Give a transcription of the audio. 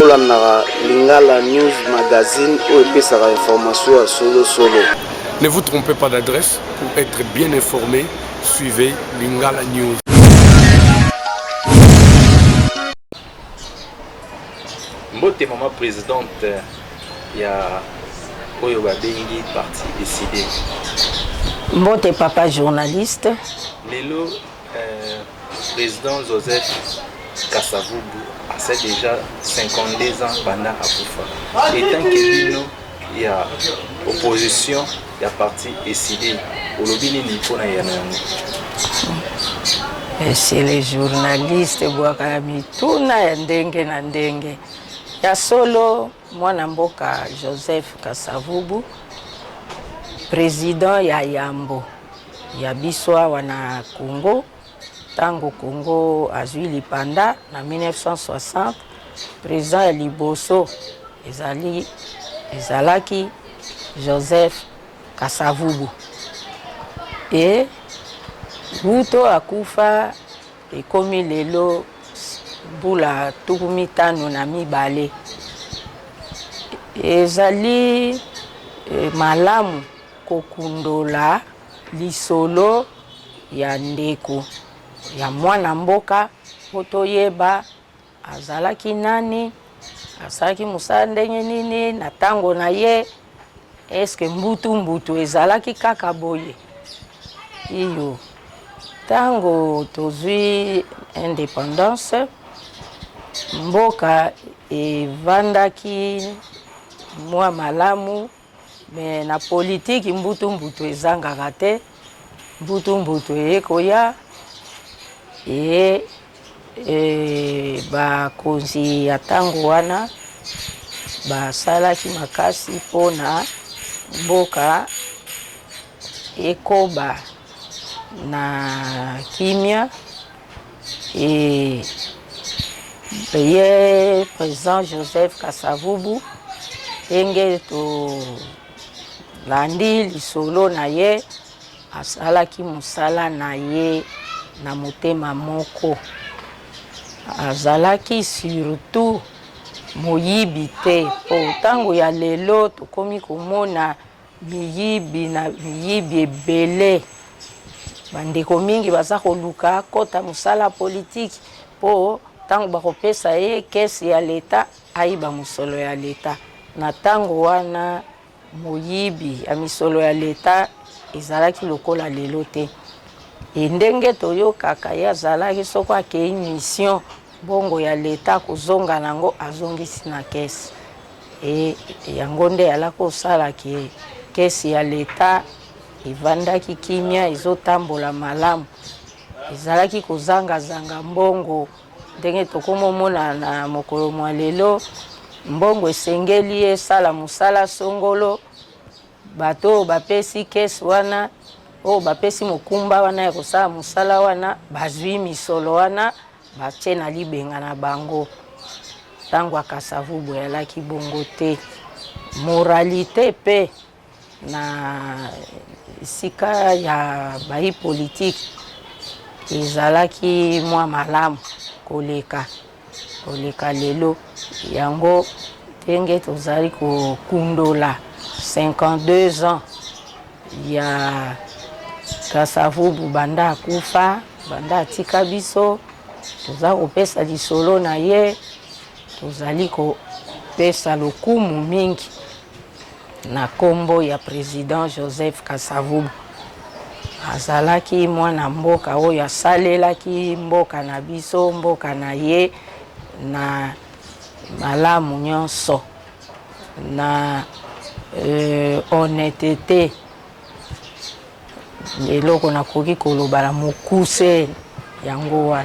Polandara Lingala News Magazine où epesaka information à solo. Ne vous trompez pas d'adresse pour être bien informé. Suivez Lingala News. Mbote maman présidente ya oyo babengi parti décidé. Mbote papa journaliste. Lelo président Joseph Kasavubu a fait déjà 52 ans pendant Akufa. Et tant que bino y a opposition, il y a parti décidé. Olobini ni pona yana. C'est les journalistes bwaka mituna ya ndenge na ndenge. Ya solo mwana mboka Joseph Kasavubu, président ya Yambo ya biswa wana Congo. Tango Congo azwi lipanda na 1960, président ya liboso ezalaki Joseph Kasavubu. Et buto akufa ekomi lelo bula tukumi tano na mibale. Ezali malamu kokundola lisolo ya ndeko ya mwana mboka otoyeba azalaki nani, azalaki musala ndenge nini na tango na ye, eske mbutu ezalaki kaka boye. Iyo tango tozwi indépendance mboka evandaki mwa malamu, me na politiki mbutu ezangaka te. Mbutu ekoya bakonzi ya tango wana basalaki makasi mpona mboka ekoba na kimia. Ye président Joseph Kasavubu enge to landi lisolo na ye, asalaki musala na ye na motema moko. Azalaki surtout moyibi te. Po tango ya lelo tokomi komona miyibi ebele. Bandeko mingi baza koluka kota musala politique po tango bakopesa ye kesi ya leta aiba musolo ya leta. Na tango wana moyibi ya misolo ya leta ezalaki lokola lelo te. Ndenge toyokaka ye azalaki soko akei mission bongo ya leta kozonga nango azongisi na kesi. Yango nde alaki kosala kesi ya leta evandaki kimia ezotambola malamu. Ezalaki kozanga mbongo ndenge tokomomona na mokolo mwa lelo. Mbongo esengeli esala musala songolo. Bato bapesi kesi wana o bapesi mokumba wana ya kosala musala wana, bazwi misolo wana batie na libenga na bango. Tango Kasavubu yalaki bongo te. Moralité pe na sika ya bayi politique ezalaki mwa malamu koleka lelo. Yango tenge tozali kokundola 52 ans ya Kasavubu banda akufa, banda atika biso. Toza kopesa lisolo na ye, tozali kopesa lokumu mingi na kombo ya président Joseph Kasavubu. Azalaki mwana mboka oyo asalelaki mboka na biso, mboka na ye na malamu nyonso, na honnêteté. Eloko nakoki koloba na mokuse yango wana.